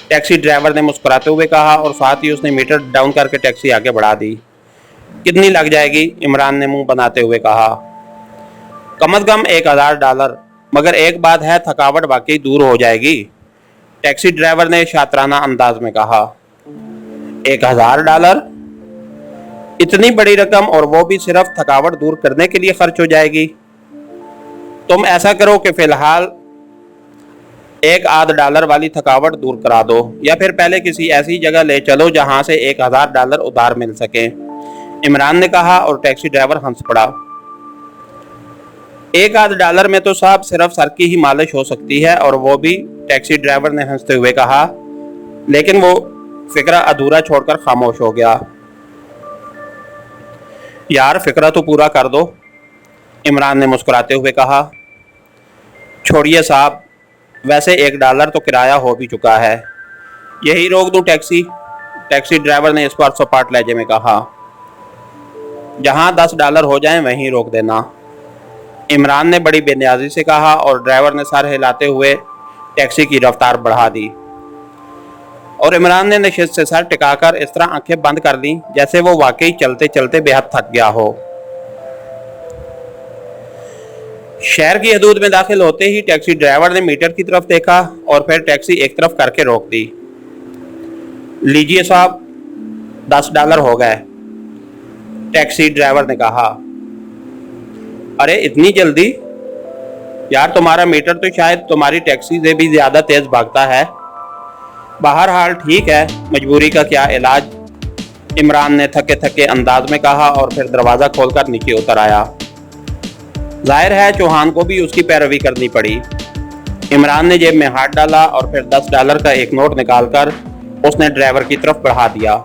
टैक्सी ड्राइवर ने मुस्कुराते हुए कहा और साथ ही उसने मीटर डाउन करके टैक्सी आगे बढ़ा दी। कितनी लग जाएगी? इमरान ने मुंह बनाते हुए कहा। कम अज कम $1000, मगर एक बात है, थकावट वाकई दूर हो जाएगी, टैक्सी ड्राइवर ने शातराना अंदाज में कहा। $1000? इतनी बड़ी रकम, और वो भी सिर्फ थकावट दूर करने के लिए खर्च हो जाएगी? तुम ऐसा करो कि फिलहाल $1 वाली थकावट दूर करा दो, या फिर पहले किसी ऐसी जगह ले चलो जहां से $1000 उधार मिल सके, इमरान ने कहा और टैक्सी ड्राइवर हंस पड़ा। $1 में तो साहब सिर्फ सर की ही मालिश हो सकती है, और वो भी, टैक्सी ड्राइवर ने हंसते हुए कहा, लेकिन वो फिक्रा अधूरा छोड़कर खामोश हो गया। यार फिक्रा तो पूरा कर दो, इमरान ने मुस्कुराते हुए कहा। छोड़िए साहब, वैसे $1 तो किराया हो भी चुका है, यही रोक दूं टैक्सी? टैक्सी ड्राइवर ने इस पर सपाट लहजे में कहा। जहां $10 हो जाएं वहीं रोक देना, इमरान ने बड़ी बेनियाजी से कहा और ड्राइवर ने सर हिलाते हुए टैक्सी की रफ्तार बढ़ा दी और इमरान ने नशिस्त से सर टिकाकर इस तरह आंखें बंद कर दी जैसे वो वाकई चलते चलते बेहद थक गया हो। शहर की हदूद में दाखिल होते ही टैक्सी ड्राइवर ने मीटर की तरफ देखा और फिर टैक्सी एक तरफ करके रोक दी। लीजिए साहब, $10 हो गए, टैक्सी ड्राइवर ने कहा। अरे इतनी जल्दी? यार तुम्हारा मीटर तो शायद तुम्हारी टैक्सी से भी ज्यादा तेज भागता है। बहरहाल ठीक है, मजबूरी का क्या इलाज, इमरान ने थके थके अंदाज में कहा और फिर दरवाजा खोलकर नीचे उतर आया। जाहिर है चौहान को भी उसकी पैरवी करनी पड़ी। इमरान ने जेब में हाथ डाला और फिर $10 का एक नोट निकालकर उसने ड्राइवर की तरफ बढ़ा दिया।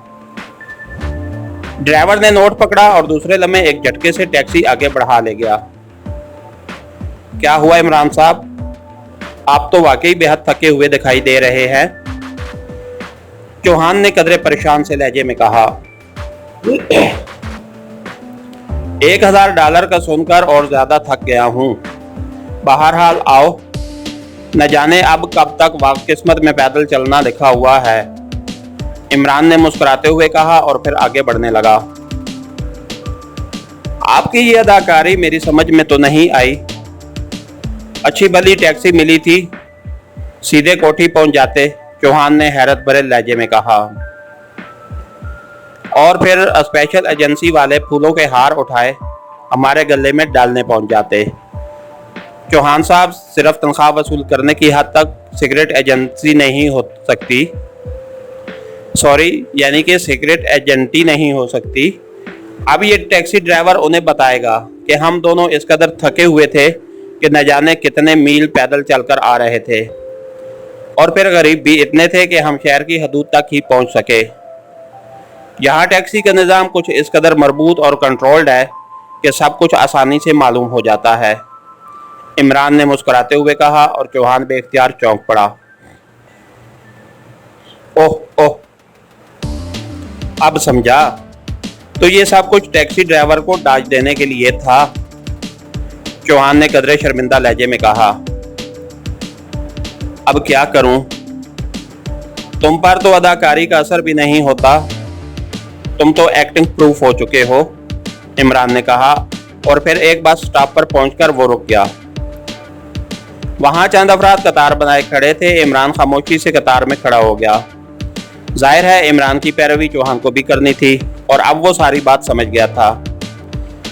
ड्राइवर ने नोट पकड़ा और दूसरे लम्हे एक झटके से टैक्सी आगे बढ़ा ले गया। क्या हुआ इमरान साहब, आप तो वाकई बेहद थके हुए दिखाई दे रहे हैं, चौहान ने कदरे परेशान से लहजे में कहा। $1000 का सुनकर और ज्यादा थक गया हूँ। बहरहाल आओ, न जाने अब कब तक किस्मत में पैदल चलना लिखा हुआ है। इमरान ने मुस्कुराते हुए कहा और फिर आगे बढ़ने लगा। आपकी ये अदाकारी मेरी समझ में तो नहीं आई। अच्छी भली टैक्सी मिली थी, सीधे कोठी पहुंच जाते, चौहान ने हैरत भरे लहजे में कहा। और फिर स्पेशल एजेंसी वाले फूलों के हार उठाए हमारे गले में डालने पहुंच जाते। चौहान साहब, सिर्फ तनख्वाह वसूल करने की हद तक सिगरेट एजेंसी नहीं हो सकती, यानी कि सिगरेट एजेंटी नहीं हो सकती। अब ये टैक्सी ड्राइवर उन्हें बताएगा कि हम दोनों इस कदर थके हुए थे कि न जाने कितने मील पैदल चलकर आ रहे थे, और फिर गरीब भी इतने थे कि हम शहर की हदूद तक ही पहुंच सके। यहाँ टैक्सी का निज़ाम कुछ इस कदर मरबूत और कंट्रोल्ड है कि सब कुछ आसानी से मालूम हो जाता है। इमरान ने मुस्कुराते हुए कहा और चौहान बेख्तियार चौंक पड़ा। ओह ओह, अब समझा, तो ये सब कुछ टैक्सी ड्राइवर को डांच देने के लिए था। चौहान ने कदरे शर्मिंदा लहजे में कहा। अब क्या करूं, तुम पर तो अदाकारी का असर भी नहीं होता, तुम तो एक्टिंग प्रूफ हो चुके हो, इमरान ने कहा। और फिर एक बार स्टॉप पर पहुंचकर वो रुक गया। वहां चंद अफराद कतार बनाए खड़े थे। इमरान खामोशी से कतार में खड़ा हो गया। जाहिर है इमरान की पैरवी चौहान को भी करनी थी, और अब वो सारी बात समझ गया था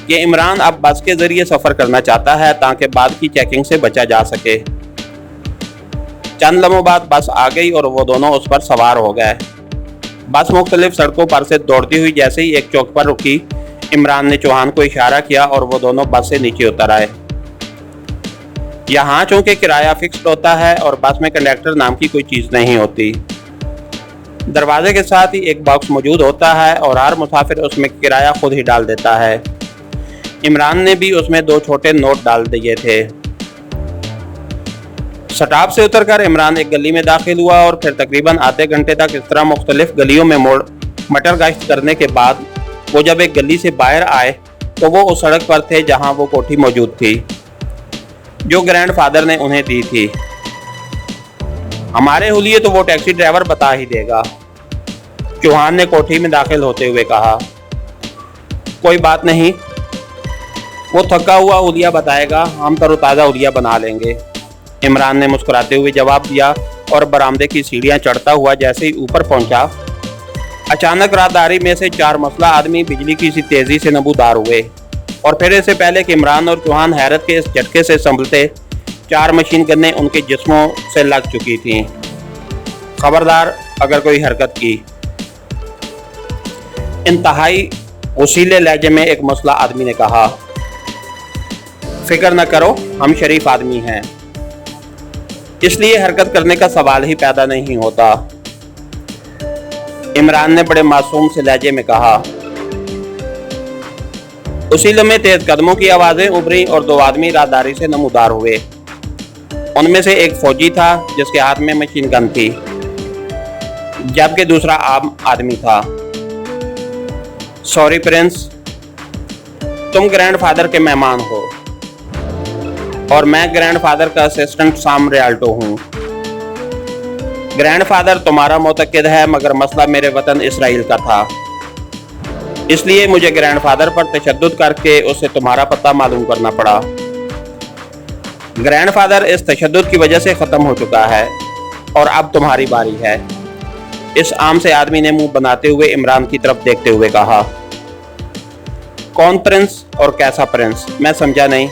कि इमरान अब बस के जरिए सफर करना चाहता है ताकि बाद की चेकिंग से बचा जा सके। चंद लम्हों बाद बस आ गई और वो दोनों उस पर सवार हो गए। बस मुख्तलिफ सड़कों पर से दौड़ती हुई जैसे ही एक चौक पर रुकी, इमरान ने चौहान को इशारा किया और वो दोनों बस से नीचे उतर आए। यहाँ चूंकि किराया फिक्स्ड होता है और बस में कंडक्टर नाम की कोई चीज़ नहीं होती। दरवाजे के साथ ही एक बॉक्स मौजूद होता है और हर मुसाफिर उसमें किराया खुद ही डाल देता है। इमरान ने भी उसमें 2 छोटे नोट डाल दिए थे। स्टॉप से उतरकर इमरान एक गली में दाखिल हुआ और फिर तकरीबन आधे घंटे तक इस तरह मुख्तलिफ गलियों में मटर गश्त करने के बाद वो जब एक गली से बाहर आए तो वो उस सड़क पर थे जहां वो कोठी मौजूद थी जो ग्रैंडफादर ने उन्हें दी थी। हमारे हुलिये तो वो टैक्सी ड्राइवर बता ही देगा, चौहान ने कोठी में दाखिल होते हुए कहा। कोई बात नहीं, वो थका हुआ हुलिया बताएगा, हम तरोताज़ा हुलिया बना लेंगे, इमरान ने मुस्कुराते हुए जवाब दिया। और बरामदे की सीढ़ियां चढ़ता हुआ जैसे ही ऊपर पहुंचा, अचानक राहदारी में से 4 मसला आदमी बिजली की सी तेजी से नबूदार हुए, और फिर इससे पहले कि इमरान और चौहान हैरत के इस झटके से संभलते, 4 मशीन गन्नें उनके जिस्मों से लग चुकी थीं। खबरदार अगर कोई हरकत की, इंतहाई वसीले लहजे में एक मसला आदमी ने कहा। फिक्र न करो, हम शरीफ आदमी हैं, इसलिए हरकत करने का सवाल ही पैदा नहीं होता, इमरान ने बड़े मासूम से लहजे में कहा। उसी लम्हे तेज कदमों की आवाजें उभरी और 2 आदमी राहदारी से नमूदार हुए। उनमें से एक फौजी था जिसके हाथ में मशीन गन थी, जबकि दूसरा आम आदमी था। सॉरी प्रिंस, तुम ग्रैंडफादर के मेहमान हो और मैं ग्रैंडफादर का असिस्टेंट साम रियाल्टो हूँ। ग्रैंडफादर तुम्हारा मोतक़िद है, मगर मसला मेरे वतन इसराइल का था, इसलिए मुझे ग्रैंडफादर पर तशद्दुद करके उससे तुम्हारा पता मालूम करना पड़ा। ग्रैंडफादर इस तशद्दुद की वजह से ख़त्म हो चुका है और अब तुम्हारी बारी है, इस आम से आदमी ने मुंह बनाते हुए इमरान की तरफ देखते हुए कहा। कौन प्रिंस और कैसा प्रिंस, मैं समझा नहीं।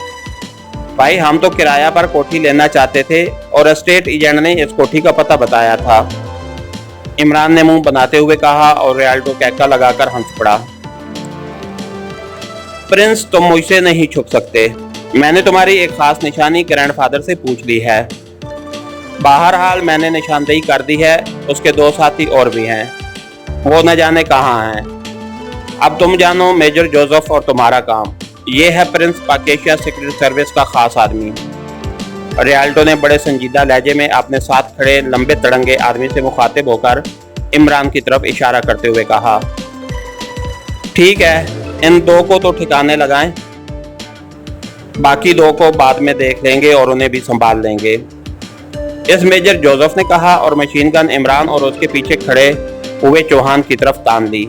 भाई, हम तो किराया पर कोठी लेना चाहते थे और एस्टेट एजेंट ने इस कोठी का पता बताया था, इमरान ने मुंह बनाते हुए कहा और रियाल्टो कैका लगाकर हंस पड़ा। प्रिंस, तुम मुझसे नहीं छुप सकते, मैंने तुम्हारी एक खास निशानी ग्रैंडफादर से पूछ ली है। बहरहाल मैंने निशानदेही कर दी है, उसके 2 साथी और भी हैं, वो न जाने कहाँ हैं। अब तुम जानो मेजर जोसेफ और तुम्हारा काम। ये है प्रिंस पाकेशिया सीक्रेट सर्विस का खास आदमी। रियाल्टो ने बड़े संजीदा लहजे में अपने साथ खड़े लंबे तड़ंगे आदमी से मुखातिब होकर इमरान की तरफ इशारा करते हुए कहा। ठीक है, इन दो को तो ठिकाने लगाएं, बाकी दो को बाद में देख लेंगे और उन्हें भी संभाल लेंगे। इस मेजर जोसेफ ने कहा और मशीन गन इमरान और उसके पीछे खड़े हुए चौहान की तरफ तान ली।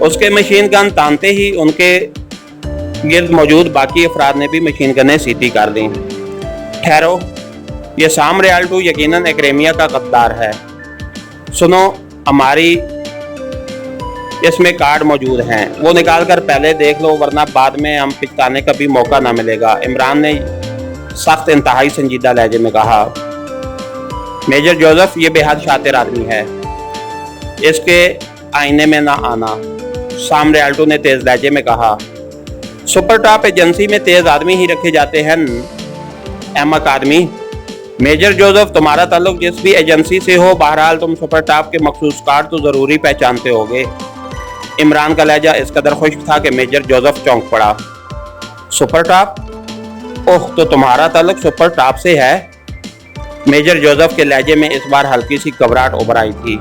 उसके मशीन गन तानते ही उनके गिर्द मौजूद बाकी अफराद ने भी मशीन गनें सीधी कर दी। ठहरो, ये साम रियाल्टो यकीनन एक्रेमिया का गद्दार है। सुनो, हमारी इसमें कार्ड मौजूद हैं, वो निकाल कर पहले देख लो, वरना बाद में हम पिछताने का भी मौका ना मिलेगा। इमरान ने सख्त इंतहाई संजीदा लहजे में कहा। मेजर जोसेफ, ये बेहद शातिर आदमी है, इसके आईने में ना आना, साम रियाल्टो ने तेज लहजे में कहा। सुपर टॉप एजेंसी में तेज आदमी ही रखे जाते हैं, अहमक आदमी। मेजर जोसेफ, तुम्हारा ताल्लुक जिस भी एजेंसी से हो, बहरहाल तुम सुपर टॉप के मखसूस कार्ड तो जरूरी पहचानते होगे। इमरान का लहजा इस कदर खुश्क था कि मेजर जोसेफ चौंक पड़ा। Super top? ओह, तो तुम्हारा ताल्लुक सुपर टॉप से है? मेजर जोसेफ के लहजे में इस बार हल्की सी घबराहट उभर आई थी।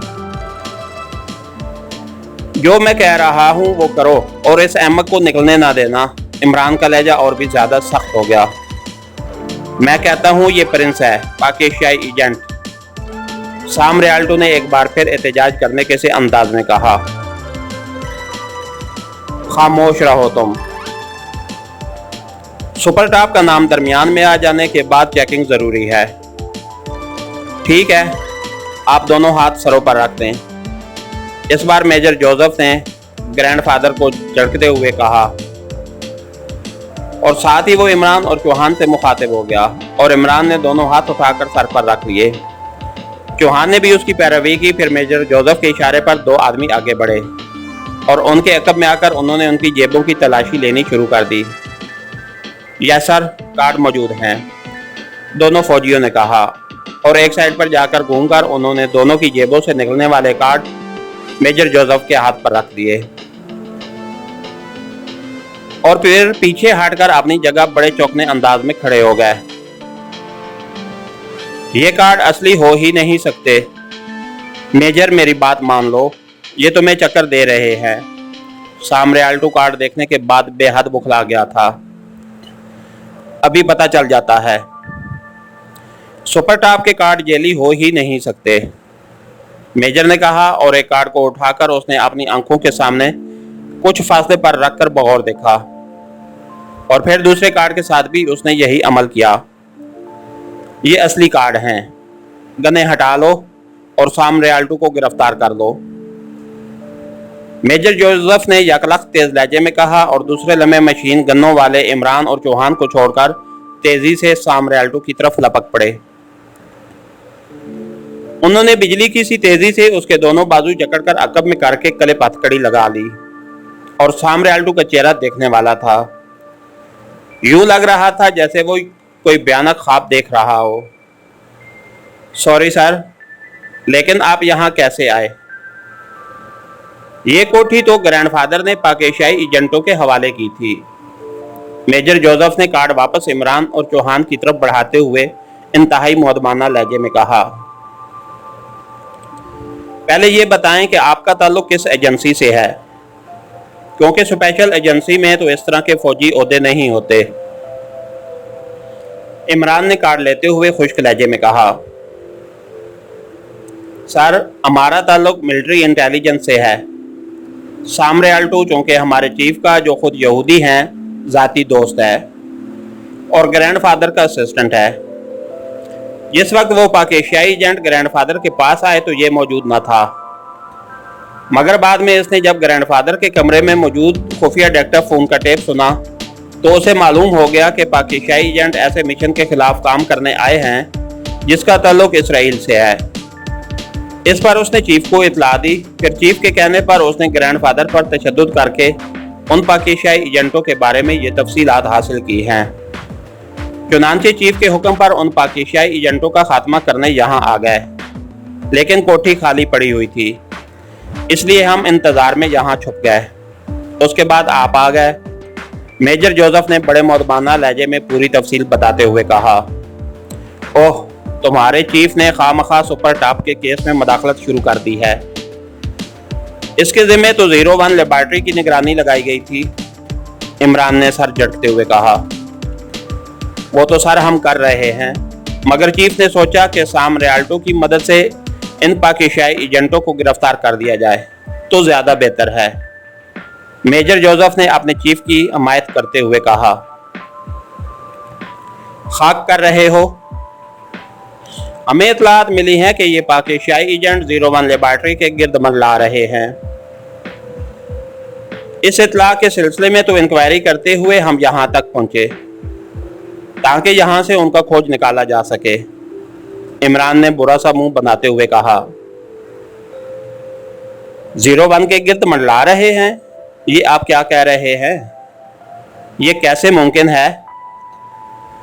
जो मैं कह रहा हूं वो करो और इस अहमक को निकलने ना देना। इमरान का लहजा और भी ज्यादा सख्त हो गया। मैं कहता हूं ये प्रिंस है, पाकिस्तानी एजेंट। साम रियाल्टो ने एक बार फिर एहतजाज करने के से अंदाज में कहा। खामोश रहो तुम। सुपर टॉप का नाम दरमियान में आ जाने के बाद चेकिंग जरूरी है। ठीक है, आप दोनों हाथ सरों पर रख दें। इस बार मेजर जोसेफ ने ग्रैंडफादर को झटकते हुए कहा और साथ ही वो इमरान और चौहान से मुखातिब हो गया और इमरान ने दोनों हाथ उठाकर सर पर रख लिए। चौहान ने भी उसकी पैरवी की। फिर मेजर जोसेफ के इशारे पर दो आदमी आगे बढ़े और उनके अकब में आकर उन्होंने उनकी जेबों की तलाशी लेनी शुरू कर दी। यस सर, कार्ड मौजूद हैं, दोनों फौजियों ने कहा और एक साइड पर जाकर घूमकर उन्होंने दोनों की जेबों से निकलने वाले कार्ड मेजर जोसेफ के हाथ पर रख दिए और फिर पीछे हटकर अपनी जगह बड़े चौंकने अंदाज में खड़े हो गए। ये कार्ड असली हो ही नहीं सकते। मेजर, मेरी बात मान लो, ये तुम्हें चक्कर दे रहे हैं। साम रियाल्टो कार्ड देखने के बाद बेहद बुखला गया था। अभी पता चल जाता है। सुपर टॉप के कार्ड जेली हो ही नहीं सकते, मेजर ने कहा और एक कार्ड को उठाकर उसने अपनी आंखों के सामने कुछ फासले पर रखकर बगौर देखा और फिर दूसरे कार्ड के साथ भी उसने यही अमल किया। ये असली कार्ड हैं, गने हटा लो और साम रियाल्टो को गिरफ्तार कर लो। मेजर जोसेफ ने यकलख तेज लहजे में कहा और दूसरे लम्हे मशीन गनों वाले इमरान और चौहान को छोड़कर तेजी से साम रियाल्टो की तरफ लपक पड़े। उन्होंने बिजली की सी तेजी से उसके दोनों बाजू जकड़कर अकब में करके क्लिप हथकड़ी लगा ली और साम रियाल्टो का चेहरा देखने वाला था। यूं लग रहा था जैसे वो कोई भयानक ख्वाब देख रहा हो। सॉरी सर, लेकिन आप यहाँ कैसे आए? ये कोठी तो ग्रैंडफादर ने पाकिस्तानी एजेंटों के हवाले की थी। मेजर जोसेफ ने कार्ड वापस इमरान और चौहान की तरफ बढ़ाते हुए इंतहाई मुअद्दबाना लहजे में कहा। पहले ये बताएं कि आपका ताल्लुक किस एजेंसी से है, क्योंकि स्पेशल एजेंसी में तो इस तरह के फौजी ओहदे नहीं होते। इमरान ने कार्ड लेते हुए खुश्क लहजे में कहा। सर, हमारा ताल्लुक मिलिट्री इंटेलिजेंस से है। साम रियाल्टो चूंकि हमारे चीफ का, जो खुद यहूदी हैं, जाती दोस्त है और ग्रैंडफादर का असिस्टेंट है। जिस वक्त वो पाकिस्तानी एजेंट ग्रैंडफादर के पास आए तो ये मौजूद न था, मगर बाद में इसने जब ग्रैंडफादर के कमरे में मौजूद खुफिया डायरेक्टर फोन का टेप सुना तो उसे मालूम हो गया कि पाकिस्तानी एजेंट ऐसे मिशन के खिलाफ काम करने आए हैं जिसका ताल्लुक इसराइल से है। इस पर उसने चीफ को इतला दी। फिर चीफ के कहने पर उसने ग्रैंडफादर पर तशद्दुद करके उन पाकिस्तानी एजेंटों के बारे में ये तफसीलात हासिल की हैं। चुनांचे चीफ के हुक्म पर उन पाकिस्तानी एजेंटों का खात्मा करने यहाँ आ गए, लेकिन कोठी खाली पड़ी हुई थी, इसलिए हम इंतजार में यहाँ छुप गए। उसके बाद आप आ गए। मेजर जोसेफ ने बड़े मुअद्दबाना लहजे में पूरी तफसील बताते हुए कहा। ओह, तुम्हारे चीफ ने खामखा सुपर टॉप के केस में मदाखलत शुरू कर दी है। इसके जिम्मे तो 01 लेबॉर्ट्री की निगरानी लगाई गई थी। इमरान ने सर झटकते हुए कहा। वो तो सर हम कर रहे हैं, मगर चीफ ने सोचा कि साम रियाल्टो की मदद से इन पाकिस्तानी एजेंटों को गिरफ्तार कर दिया जाए तो ज्यादा बेहतर है। मेजर जोसेफ ने अपने चीफ की हमायत करते हुए कहा। खाक कर रहे हो? हमें इतलात मिली है कि ये पाकिस्तानी एजेंट 01 लेबॉर्ट्री के गिर्द मंडला रहे हैं। इस इतला के सिलसिले में तो इंक्वायरी करते हुए हम यहां तक पहुंचे ताकि यहां से उनका खोज निकाला जा सके। इमरान ने बुरा सा मुंह बनाते हुए कहा। 01 के गिर्द मंडला रहे हैं? ये आप क्या कह रहे हैं? ये कैसे मुमकिन है?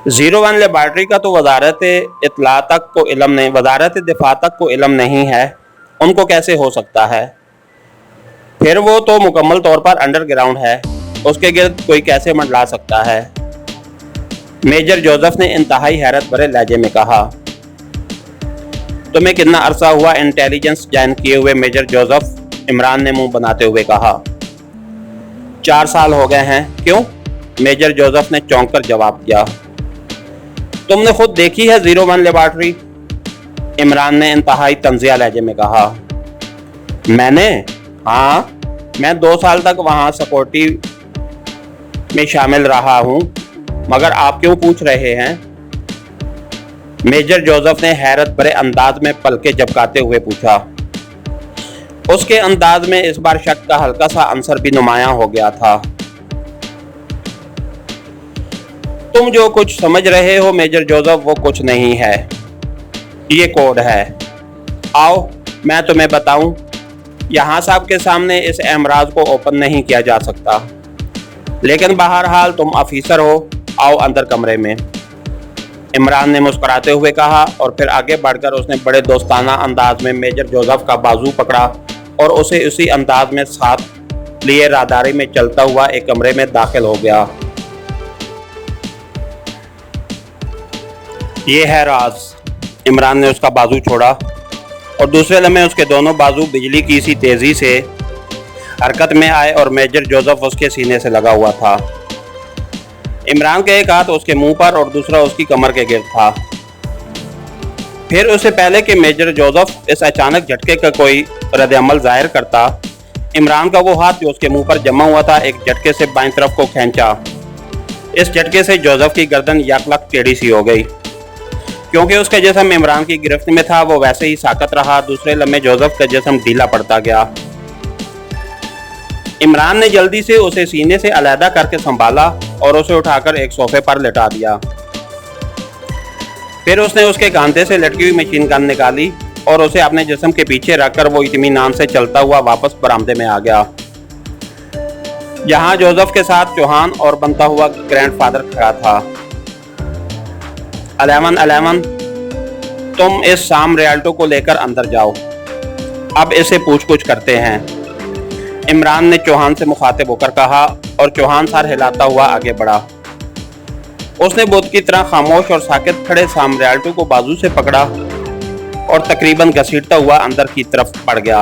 01 लेबॉर्ट्री का तो वजारत इत्तला तक को इल्म नहीं, वजारत दिफा तक को इल्म नहीं है, उनको कैसे हो सकता है? फिर वो तो मुकम्मल तौर पर अंडरग्राउंड है, उसके गिर्द कोई कैसे मंडला सकता है? मेजर जोसेफ ने इंतहाई हैरत भरे लहजे में कहा। तुम्हें कितना अरसा हुआ इंटेलिजेंस ज्वाइन किए हुए मेजर जोसेफ? इमरान ने मुंह बनाते हुए कहा। 4 साल हो गए हैं। क्यों? मेजर जोसेफ ने चौंक कर जवाब दिया। तुमने खुद देखी है 01 लेबॉर्ट्री? इमरान ने इंतहाई तंजिया लहजे में कहा। मैंने? हाँ, मैं 2 साल तक वहां सिक्योरिटी में शामिल रहा हूं, मगर आप क्यों पूछ रहे हैं? मेजर जोसेफ ने हैरत भरे अंदाज में पलके झपकाते हुए पूछा। उसके अंदाज में इस बार शक का हल्का सा अंसर भी नुमायां हो गया था। तुम जो कुछ समझ रहे हो मेजर जोसेफ, वो कुछ नहीं है, ये कोड है। आओ मैं तुम्हें बताऊं। यहाँ सबके सामने इस एमराज को ओपन नहीं किया जा सकता, लेकिन बहरहाल तुम ऑफिसर हो, आओ अंदर कमरे में। इमरान ने मुस्कुराते हुए कहा और फिर आगे बढ़कर उसने बड़े दोस्ताना अंदाज में मेजर जोसेफ का बाजू पकड़ा और उसे उसी अंदाज में साथ लिए राहदारी में चलता हुआ एक कमरे में दाखिल हो गया। ये है राज। इमरान ने उसका बाजू छोड़ा और दूसरे लम्हे उसके दोनों बाजू बिजली की सी तेजी से हरकत में आए और मेजर जोसेफ उसके सीने से लगा हुआ था। इमरान का एक हाथ उसके मुंह पर और दूसरा उसकी कमर के गिर्द था। फिर उससे पहले कि मेजर जोसेफ इस अचानक झटके का कोई रद्द-ए-अमल जाहिर करता, इमरान का वो हाथ जो उसके मुंह पर जमा हुआ था एक झटके से बाईं तरफ को खींचा। इस झटके से जोसेफ की गर्दन यकलक टेढ़ी सी हो गई। क्योंकि उसका जिस्म इमरान की गिरफ्त में था, वो वैसे ही साकत रहा। दूसरे लम्हे जोसेफ का जिस्म ढीला पड़ता गया। इमरान ने जल्दी से उसे सीने से अलहदा करके संभाला और उसे उठाकर एक सोफे पर लेटा दिया। फिर उसने उसके कांधे से लटकी हुई मशीन गन निकाली और उसे अपने जिस्म के पीछे रखकर वो इत्मीनान से चलता हुआ वापस बरामदे में आ गया, जहां जोसेफ के साथ चौहान और बनता हुआ ग्रैंडफादर खड़ा था। 11 तुम इस साम रियाल्टो को लेकर अंदर जाओ, अब इसे पूछ-पूछ करते हैं। इमरान ने चौहान से मुखातिब होकर कहा और चौहान सर हिलाता हुआ आगे बढ़ा। उसने बुत की तरह खामोश और साकित खड़े साम रियाल्टो को बाजू से पकड़ा और तकरीबन घसीटता हुआ अंदर की तरफ बढ़ गया।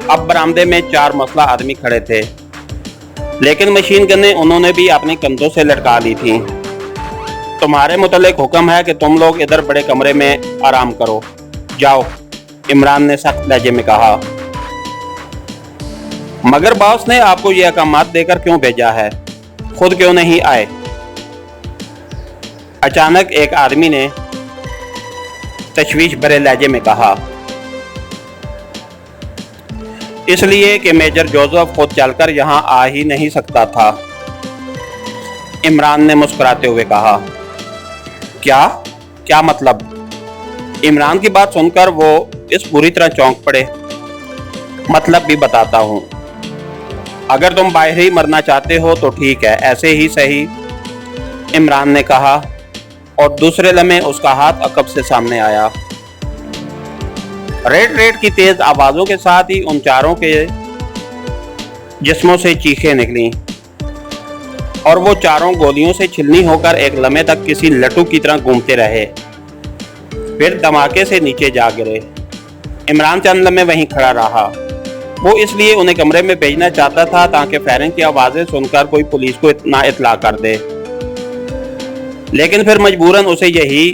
अब बरामदे में 4 मसला आदमी खड़े थे, लेकिन मशीन गनें उन्होंने भी अपने कंधों से लटका ली थी। तुम्हारे मुतल्लिक हुक्म है कि तुम लोग इधर बड़े कमरे में आराम करो, जाओ, इमरान ने सख्त लहजे में कहा। मगर बॉस ने आपको ये अहकामात देकर क्यों भेजा है? खुद क्यों नहीं आए? अचानक एक आदमी ने तशवीश भरे लहजे में कहा। इसलिए कि मेजर जोसेफ खुद चलकर यहाँ आ ही नहीं सकता था, इमरान ने मुस्कुराते हुए कहा। क्या मतलब? इमरान की बात सुनकर वो इस बुरी तरह चौंक पड़े। मतलब भी बताता हूँ। अगर तुम बाहर ही मरना चाहते हो तो ठीक है, ऐसे ही सही, इमरान ने कहा और दूसरे लम्हे उसका हाथ अकब से सामने आया। रेड रेड की तेज आवाजों के साथ ही उन चारों के जिस्मों से चीखें निकली और वो चारों गोलियों से छिलनी होकर एक लम्हे तक किसी लट्टू की तरह घूमते रहे, फिर धमाके से नीचे जा गिरे। इमरान चंद लम्हे वहीं खड़ा रहा। वो इसलिए उन्हें कमरे में भेजना चाहता था ताकि फायरिंग की आवाजें सुनकर कोई पुलिस को ना इत्तला कर दे, लेकिन फिर मजबूरन उसे यही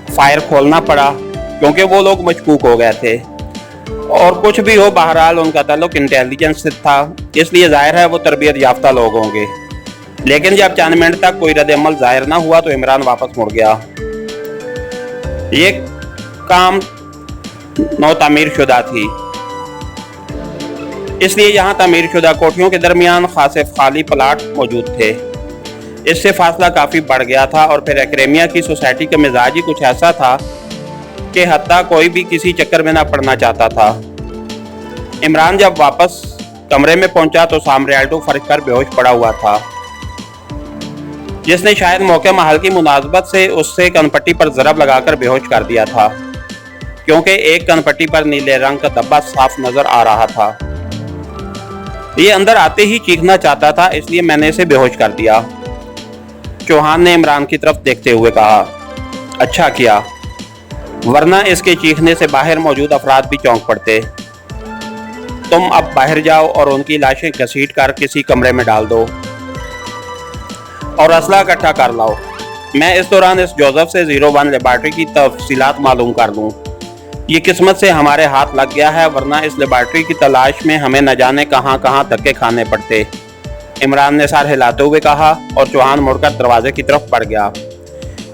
फायर खोलना पड़ा क्योंकि वो लोग मशकूक हो गए थे। और कुछ भी हो, बहरहाल उनका ताल्लुक इंटेलिजेंस से था, इसलिए जाहिर है वो तरबियत याफ्ता लोग होंगे। लेकिन जब चंद मिनट तक कोई रद्द-ए-अमल जाहिर ना हुआ तो इमरान वापस मुड़ गया। ये काम नौ तामीर शुदा थी, इसलिए यहाँ तामीर शुदा कोठियों के दरमियान खासे खाली प्लाट मौजूद थे। इससे फासला काफ़ी बढ़ गया था और फिर एक्रेमिया की सोसाइटी का मिजाज ही कुछ ऐसा था कि हत्ता कोई भी किसी चक्कर में ना पड़ना चाहता था। इमरान जब वापस कमरे में पहुंचा तो सामरियाल्डो फर्श पर बेहोश पड़ा हुआ था, जिसने शायद मौके महल की मुनासबत से उससे कनपट्टी पर ज़रब लगाकर बेहोश कर दिया था, क्योंकि एक कनपट्टी पर नीले रंग का धब्बा साफ नजर आ रहा था। ये अंदर आते ही चीखना चाहता था, इसलिए मैंने इसे बेहोश कर दिया। चौहान ने इमरान की तरफ देखते हुए कहा, अच्छा किया, वरना इसके चीखने से बाहर मौजूद अफराद भी चौंक पड़ते। तुम अब बाहर जाओ और उनकी लाशें घसीट कर किसी कमरे में डाल दो और असला इकट्ठा कर लाओ। मैं इस दौरान इस जोसेफ से 01 लेबॉर्ट्री की तफसीलात मालूम कर लूँ। ये किस्मत से हमारे हाथ लग गया है, वरना इस लेबॉर्ट्री की तलाश में हमें न जाने कहाँ कहाँ धक्के खाने पड़ते। इमरान ने सर हिलाते हुए कहा और चौहान मुड़कर दरवाजे की तरफ बढ़ गया।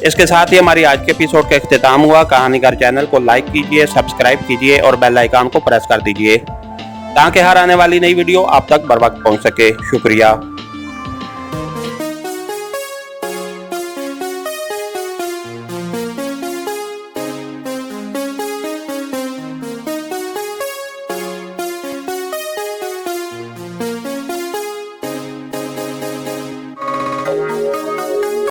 इसके साथ ही हमारी आज के एपिसोड का इख्तिताम हुआ। कहानीगर चैनल को लाइक कीजिए, सब्सक्राइब कीजिए और बेल आइकन को प्रेस कर दीजिए ताकि हर आने वाली नई वीडियो आप तक बर वक्त पहुँच सके। शुक्रिया।